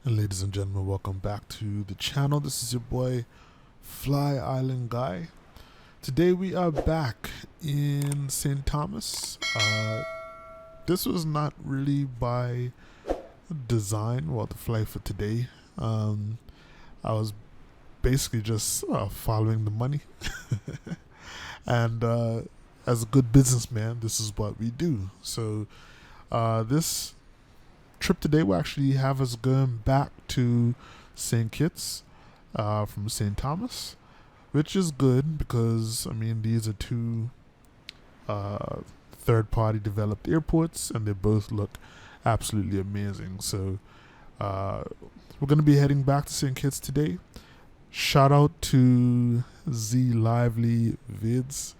And ladies and gentlemen, welcome back to the channel. This is your boy FlyIsland guy. Today we are back in St. Thomas. This was not really by design, well, the flight for today. I was basically just following the money. And as a good businessman, this is what we do. So this trip today will actually have us going back to St. Kitts from St. Thomas, which is good because, I mean, these are two third-party developed airports and they both look absolutely amazing. So we're going to be heading back to St. Kitts today. Shout out to ZLivelyVids.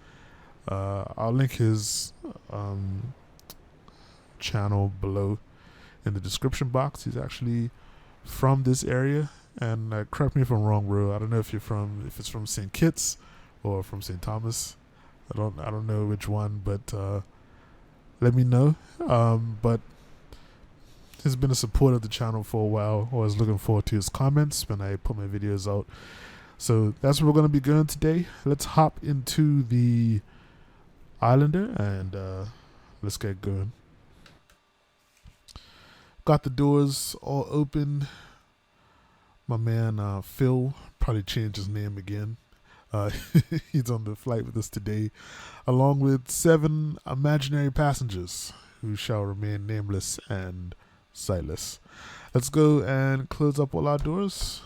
I'll link his channel below in the description box. He's actually from this area, and correct me if I'm wrong, bro. I don't know if it's from St. Kitts or from St. Thomas. I don't know which one, but let me know. But he's been a supporter of the channel for a while. Always looking forward to his comments when I put my videos out. So that's where we're going to be going today. Let's hop into the Islander and let's get going. Got the doors all open. My man Phil probably changed his name again. He's on the flight with us today, along with 7 imaginary passengers who shall remain nameless and sightless. Let's go and close up all our doors.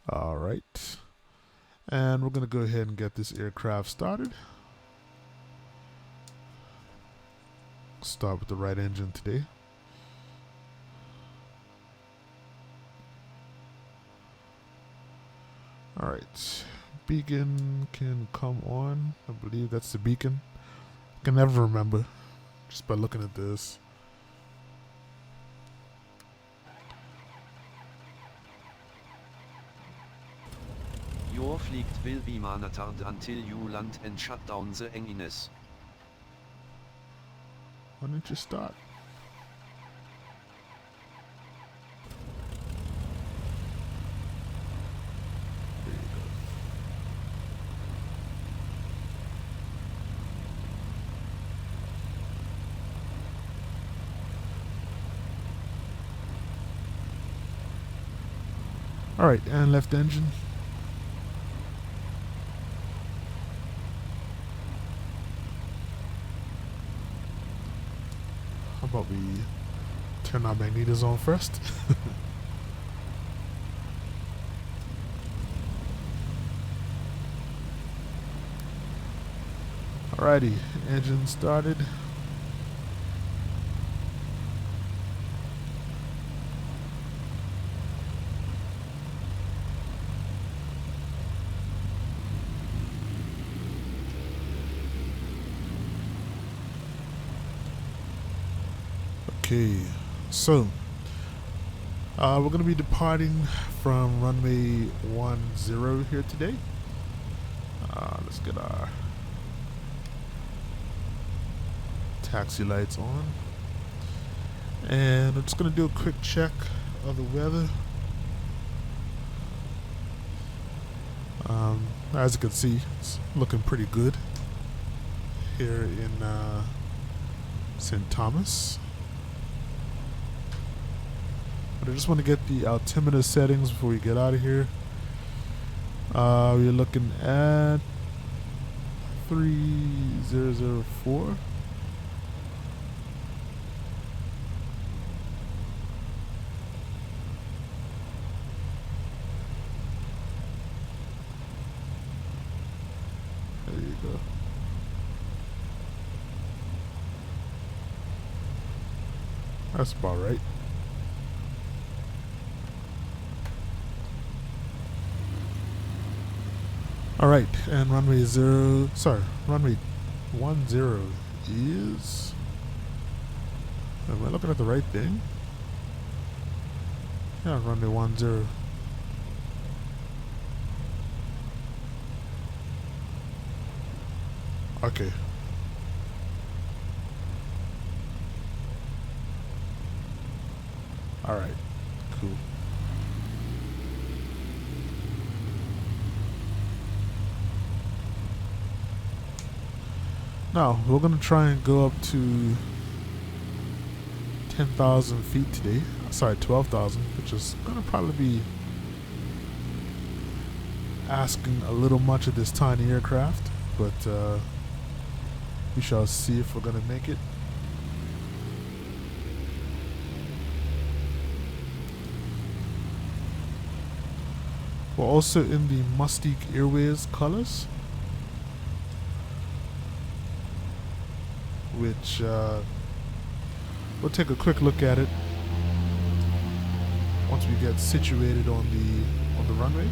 All right. And we're going to go ahead and get this aircraft started. Start with the right engine today. All right, beacon can come on. I believe that's the beacon. I can never remember just by looking at this. Your fliegt will be monitored until you land and shut down the engines. Why don't you start? There you go. All right, and left engine. How about we turn our magnetors on first? Alrighty, engine started. Okay, so we're going to be departing from runway 10 here today. Let's get our taxi lights on. And I'm just going to do a quick check of the weather. As you can see, it's looking pretty good here in St. Thomas. But I just want to get the altimeter settings before we get out of here. We're looking at 3004. There you go. That's about right. Alright, and runway 10 is... Am I looking at the right thing? Yeah, runway 10. Okay. Alright, cool. Now, we're going to try and go up to 10,000 feet today. Sorry, 12,000, which is going to probably be asking a little much of this tiny aircraft, but we shall see if we're going to make it. We're also in the Mustique Airways colors, which we'll take a quick look at it once we get situated on the runway.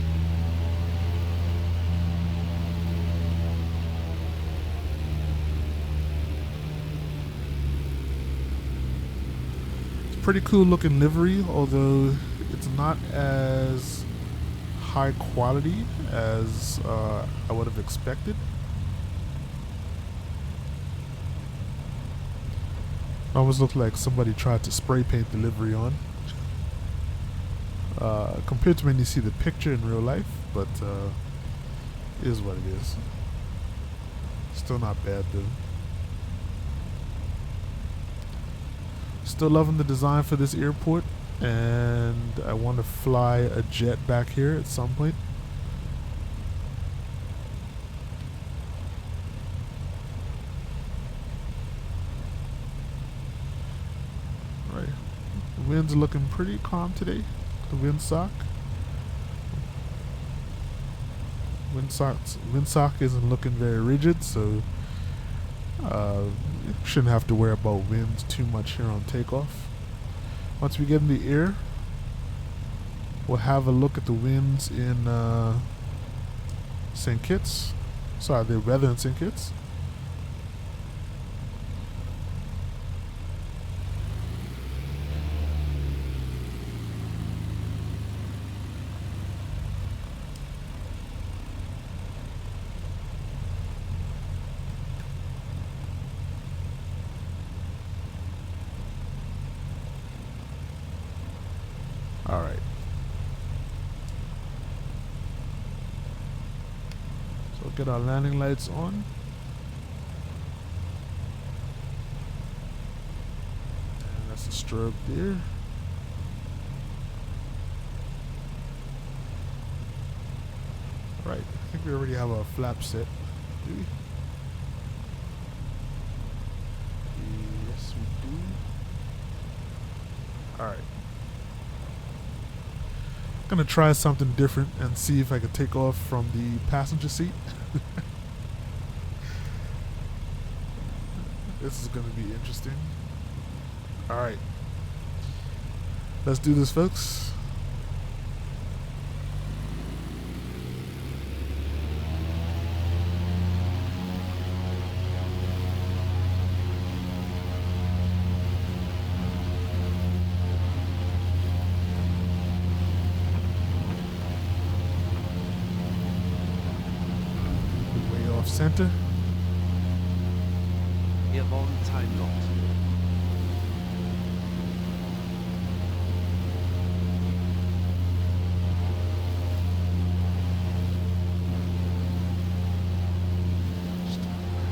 It's a pretty cool looking livery, although it's not as high quality as I would have expected. It almost looked like somebody tried to spray paint the livery on compared to when you see the picture in real life, but it is what it is. Still not bad though. Still loving the design for this airport, and I want to fly a jet back here at some point. Right, the wind's looking pretty calm today. The windsock isn't looking very rigid, so shouldn't have to worry about winds too much here on takeoff. Once we get in the air, we'll have a look at the winds in St. Kitts. Sorry, the weather in St. Kitts. Alright. So get our landing lights on. And that's the strobe there. Alright, I think we already have our flap set. Do we? Yes, we do. Alright. Gonna try something different and see if I can take off from the passenger seat. This is gonna be interesting. Alright, let's do this, folks. Center. Airborne time locked.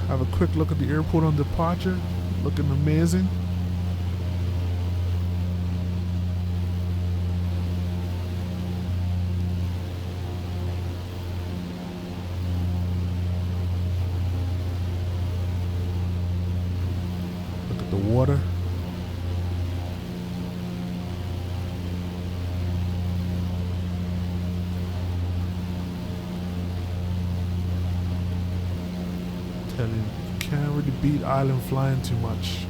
Have a quick look at the airport on departure. Looking amazing. The water. Telling you, can't really beat island flying too much.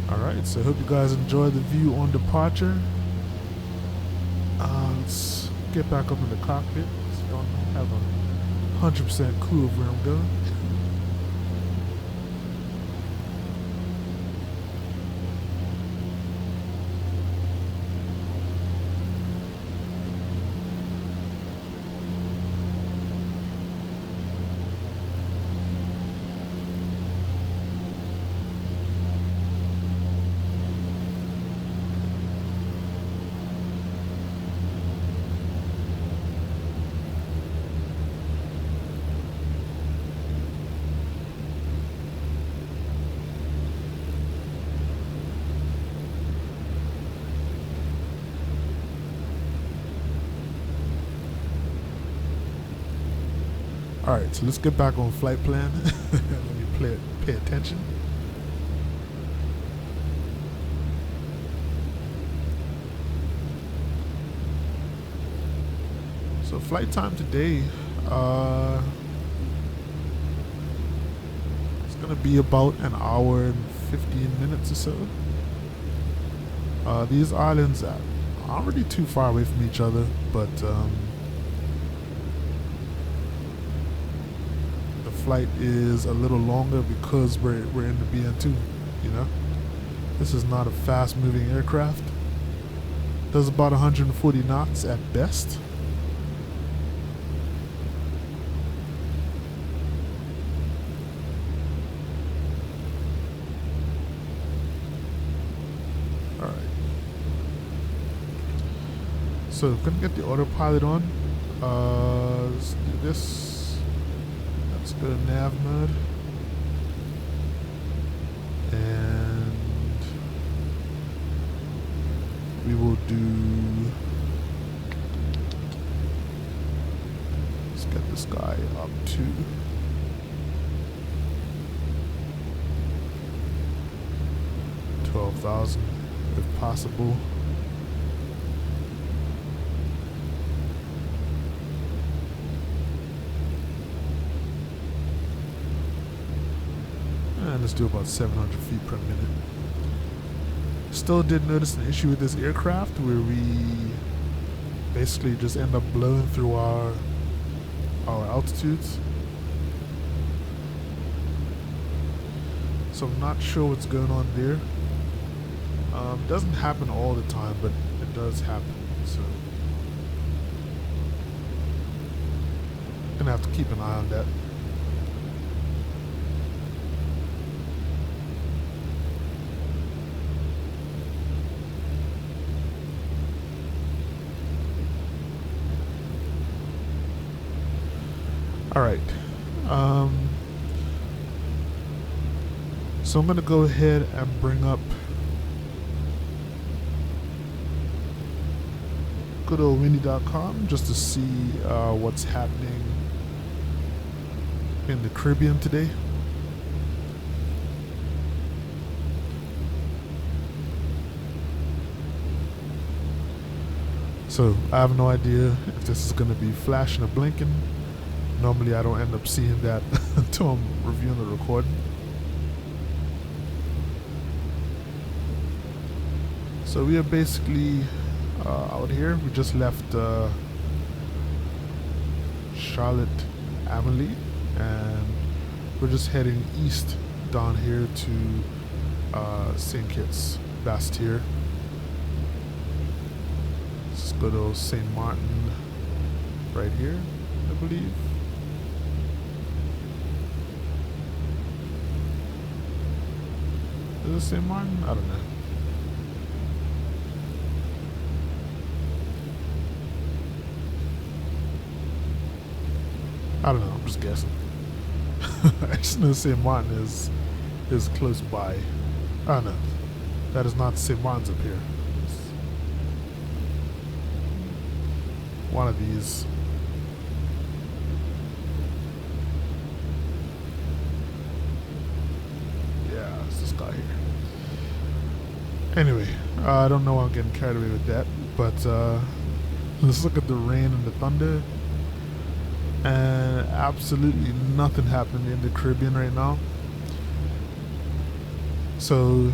Alright, so I hope you guys enjoy the view on departure. Let's get back up in the cockpit. So we don't have a 100% clue of where I'm going. Alright, so let's get back on flight plan. Let me pay attention. So flight time today, it's gonna be about an hour and 15 minutes or so. These islands aren't really too far away from each other, but flight is a little longer because we're in the BN2, you know. This is not a fast moving aircraft. Does about 140 knots at best. Alright. So I'm gonna get the autopilot on. Let's do this. Let's go to nav mode, and we will do, let's get this guy up to 12,000 if possible. And let's do about 700 feet per minute. Still did notice an issue with this aircraft where we basically just end up blowing through our altitudes. So I'm not sure what's going on there. Doesn't happen all the time, but it does happen. So gonna have to keep an eye on that. Alright, so I'm going to go ahead and bring up good old windy.com just to see what's happening in the Caribbean today. So I have no idea if this is going to be flashing or blinking. Normally I don't end up seeing that until I'm reviewing the recording. So we are basically out here. We just left Charlotte Amalie, and we're just heading east down here to St. Kitts, Bastyr. Let's go to St. Martin right here, I believe. Is it St. Martin? I don't know. I don't know, I'm just guessing. I just know St. Martin is close by. I don't know. That is not St. Martin's up here. It's one of these. Yeah, it's this guy here. Anyway, I don't know why I'm getting carried away with that, but let's look at the rain and the thunder. And absolutely nothing happened in the Caribbean right now. So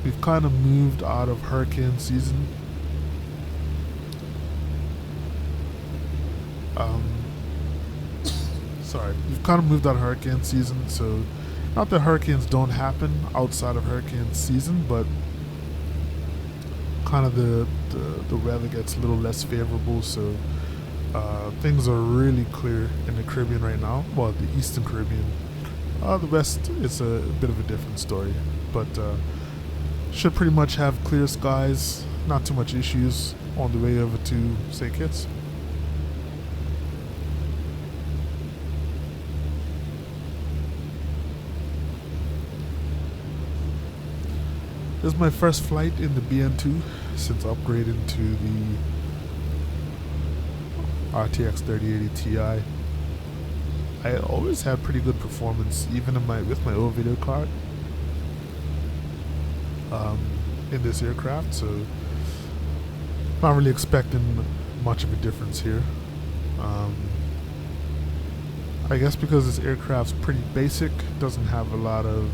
we've kind of moved out of hurricane season. sorry, we've kind of moved out of hurricane season, so not that hurricanes don't happen outside of hurricane season, but kind of the weather gets a little less favorable, so things are really clear in the Caribbean right now. Well, the Eastern Caribbean. The West is a bit of a different story, but should pretty much have clear skies, not too much issues on the way over to St. Kitts. This is my first flight in the BN2 since upgrading to the RTX 3080 Ti. I always had pretty good performance, even with my old video card, in this aircraft. So not really expecting much of a difference here. I guess because this aircraft's pretty basic, doesn't have a lot of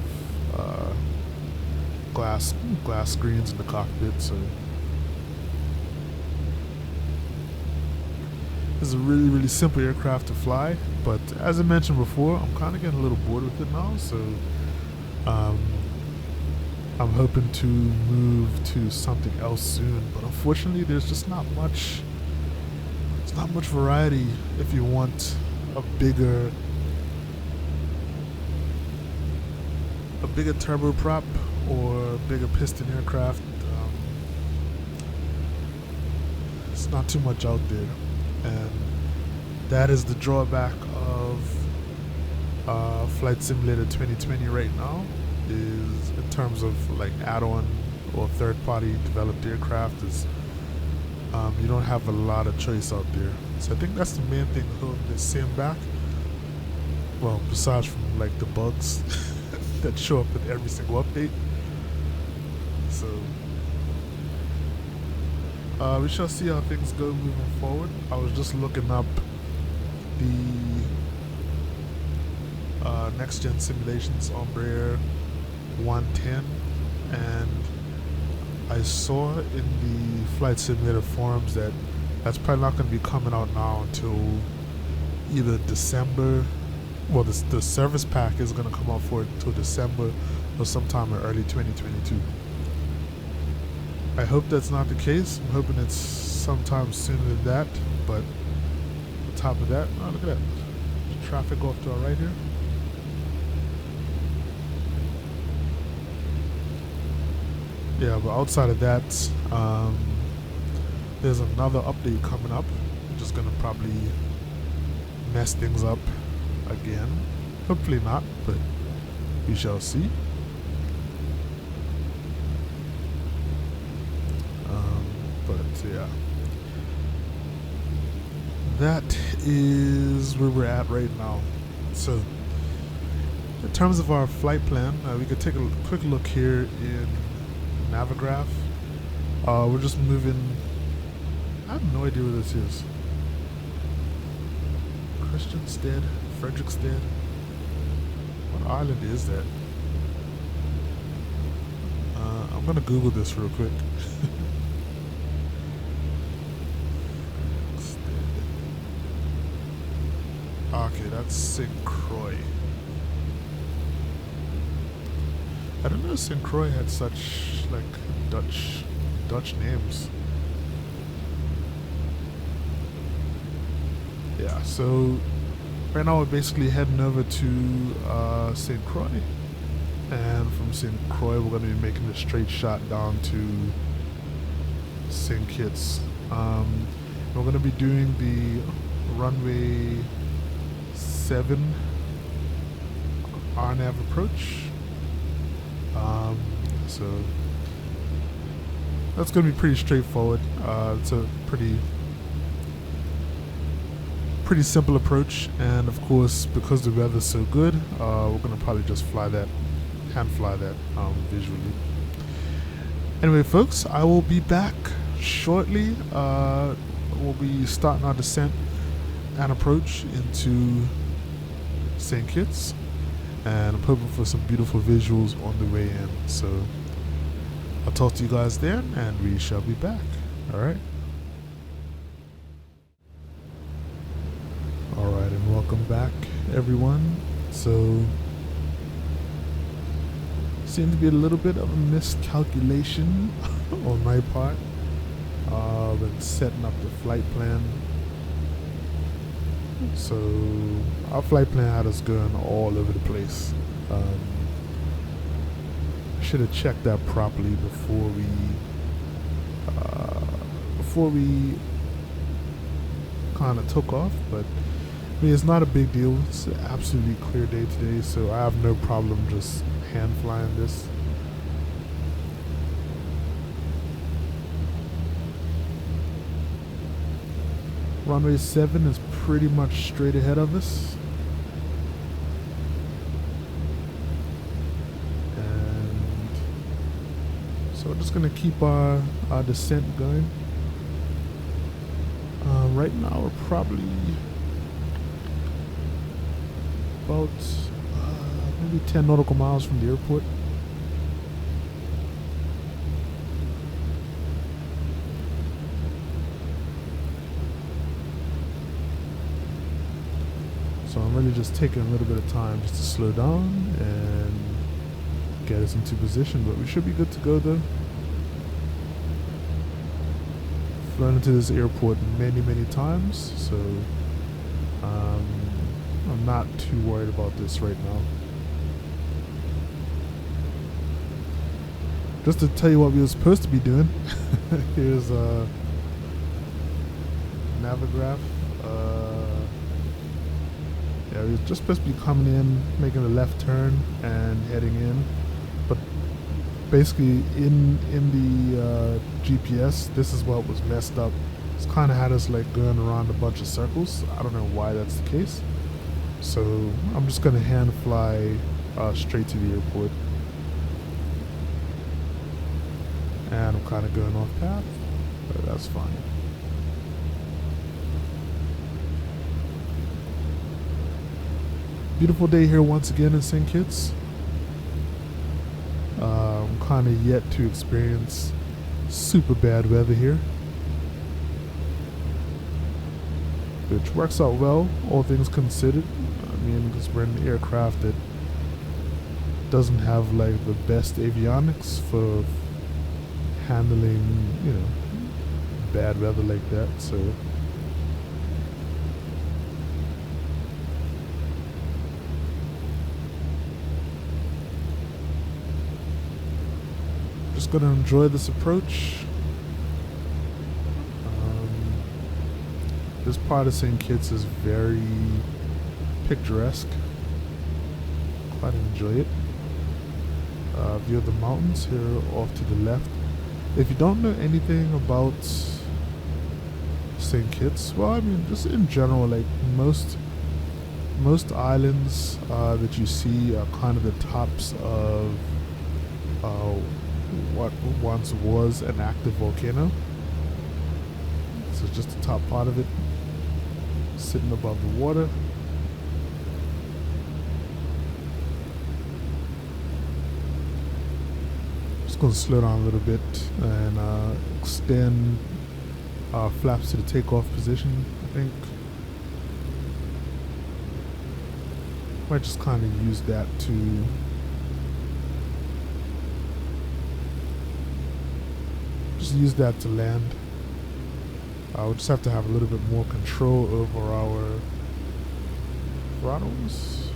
glass screens in the cockpit, so this is a really simple aircraft to fly. But as I mentioned before, I'm kind of getting a little bored with it now, so I'm hoping to move to something else soon. But unfortunately, there's just not much. It's not much variety if you want a bigger turboprop or a bigger piston aircraft. It's not too much out there, and that is the drawback of Flight Simulator 2020 right now, is in terms of like add-on or third-party developed aircraft, is you don't have a lot of choice out there. So I think that's the main thing holding this sim back. Well, besides from like the bugs that show up with every single update. So we shall see how things go moving forward. I was just looking up the next gen simulations Embraer 110, and I saw in the Flight Simulator forums that that's probably not going to be coming out now until either December. Well, the service pack is going to come out for it until December or sometime in early 2022. I hope that's not the case. I'm hoping it's sometime sooner than that. But on top of that, oh, look at that. There's traffic off to our right here. Yeah, but outside of that, there's another update coming up, which is going to probably mess things up again. Hopefully not, but we shall see. But yeah, that is where we're at right now. So in terms of our flight plan, we could take a quick look here in Navigraph. We're just moving. I have no idea where this is. Christiansted, Frederiksted. What island is that? I'm gonna Google this real quick. Okay, that's St. Croix. I don't know if St. Croix had such like Dutch names. Yeah, so right now we're basically heading over to St. Croix, and from St. Croix we're going to be making a straight shot down to St. Kitts. We're going to be doing the runway 7 RNAV approach. So that's going to be pretty straightforward. It's a pretty simple approach, and of course, because the weather's so good, we're going to probably just hand fly that visually. Anyway, folks, I will be back shortly. We'll be starting our descent and approach into St. Kitts, and I'm hoping for some beautiful visuals on the way in. So I'll talk to you guys then, and we shall be back. Alright, and welcome back. everyone. So seems to be a little bit of a miscalculation on my part when setting up the flight plan. So our flight plan had us going all over the place. Should have checked that properly before we kind of took off, but I mean, it's not a big deal. It's an absolutely clear day today, so I have no problem just hand flying this. Runway 7 is pretty much straight ahead of us. And so we're just gonna keep our descent going. Right now we're probably about maybe 10 nautical miles from the airport. So I'm really just taking a little bit of time just to slow down and get us into position, but we should be good to go though. Flown into this airport many times, so I'm not too worried about this right now. Just to tell you what we were supposed to be doing, here's Navigraph. Yeah, we were just supposed to be coming in, making a left turn and heading in, but basically in the GPS, this is what was messed up. It's kind of had us like going around a bunch of circles. I don't know why that's the case. So I'm just gonna hand fly straight to the airport, and I'm kind of going off path, but that's fine. Beautiful day here once again in St. Kitts. I'm kind of yet to experience super bad weather here, which works out well, all things considered. I mean, because we're in an aircraft that doesn't have like the best avionics for handling, you know, bad weather like that. So just gonna enjoy this approach. This part of St. Kitts is very picturesque. Quite enjoy it. View of the mountains here off to the left. If you don't know anything about St. Kitts, well, I mean, just in general, like most islands that you see are kind of the tops of what once was an active volcano. So just the top part of it, sitting above the water. Just gonna slow down a little bit and extend our flaps to the takeoff position, I think. Might just kind of use that to land. We'll just have to have a little bit more control over our throttles.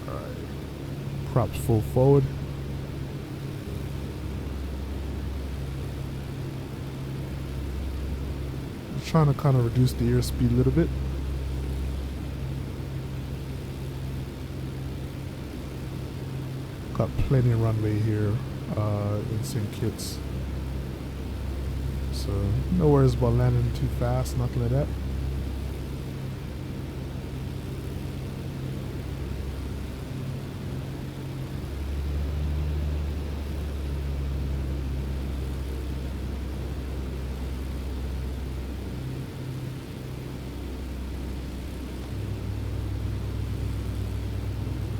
Alright. Props full forward. I'm trying to kind of reduce the airspeed a little bit. Got plenty of runway here in St. Kitts, so no worries about landing too fast, nothing like that.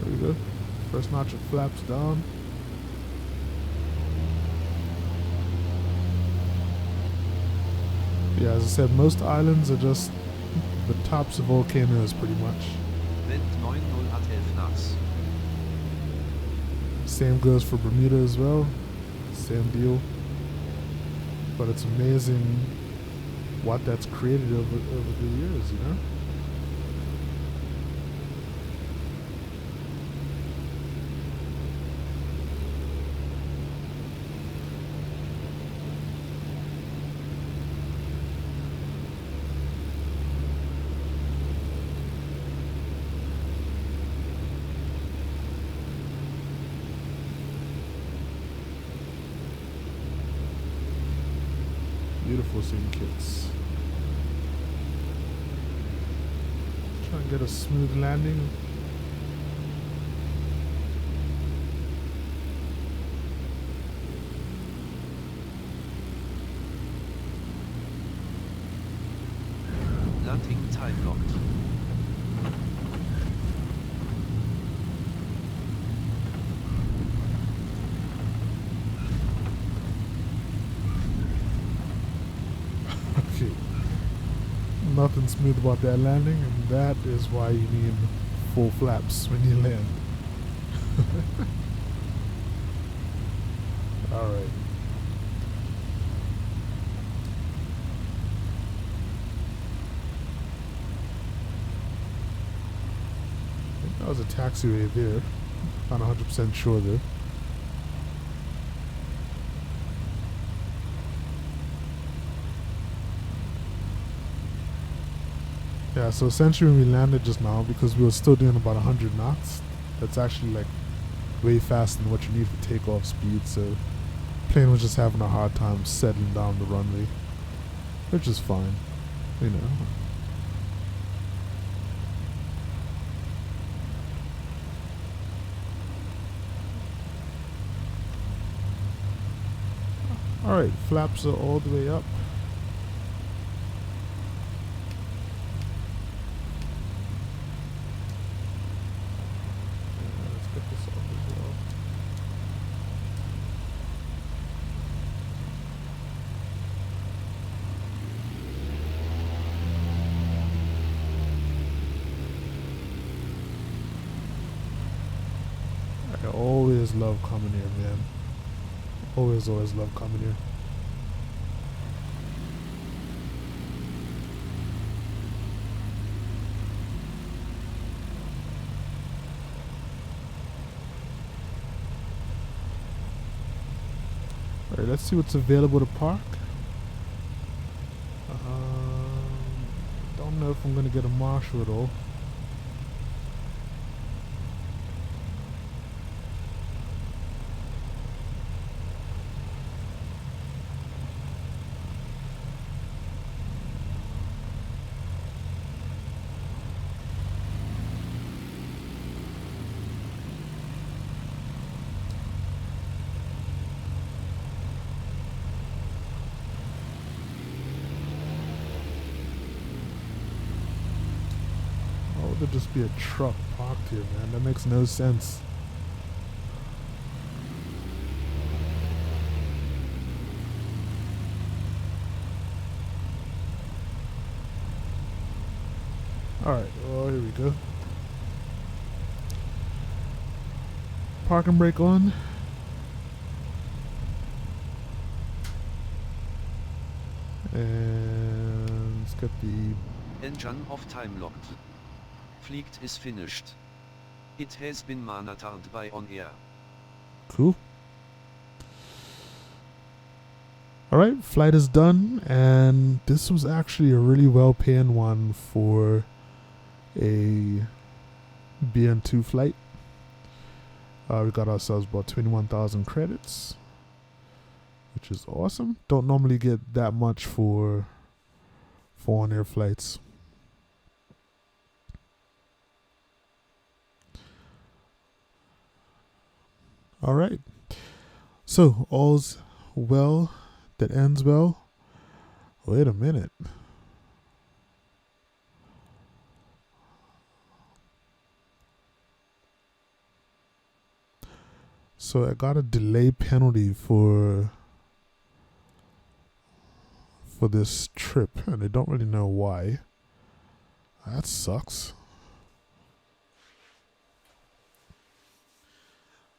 There we go. First notch of flaps down. Yeah, as I said, most islands are just the tops of volcanoes pretty much. Wind 90 at 11 knots. Same goes for Bermuda as well. Same deal. But it's amazing what that's created over the years, you know? Beautiful scene kits. Try and get a smooth landing. Landing time locked. Okay. Nothing smooth about that landing, and that is why you need full flaps when you land. Alright. I think that was a taxiway there. Not 100% sure though. Yeah, so essentially when we landed just now, because we were still doing about 100 knots, that's actually like way faster than what you need for takeoff speed, so plane was just having a hard time settling down the runway, which is fine, you know. Alright, flaps are all the way up. Let's get this off as well. I always love coming here, man. Always love coming here. Alright, let's see what's available to park. Don't know if I'm gonna get a marshal at all. There'd just be a truck parked here, man. That makes no sense. Alright, well, here we go. Parking brake on. And let's get the Engine off time locked. Flight is finished. It has been monitored by on air. Cool. Alright, flight is done, and this was actually a really well paying one for a BN2 flight. We got ourselves about 21,000 credits, which is awesome. Don't normally get that much for on-air flights. Alright, so all's well that ends well. Wait a minute. So I got a delay penalty for for this trip, and they don't really know why. That sucks.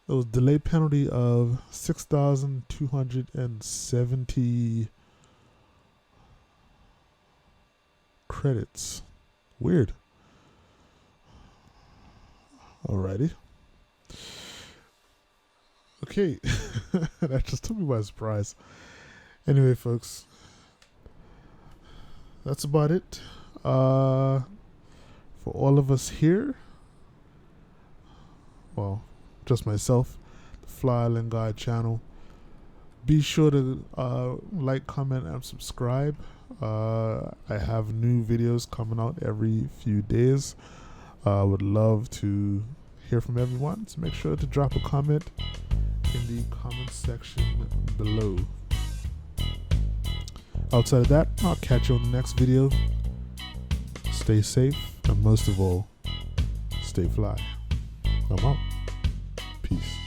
There was delay penalty of 6,270 credits. Weird. Alrighty. Okay. That just took me by surprise. Anyway, folks, that's about it. For all of us here, well, just myself, the FlyIsland Guy channel, be sure to like, comment, and subscribe. I have new videos coming out every few days. I would love to hear from everyone, so make sure to drop a comment in the comment section below. Outside of that, I'll catch you on the next video. Stay safe, and most of all, stay fly. I'm out. Peace.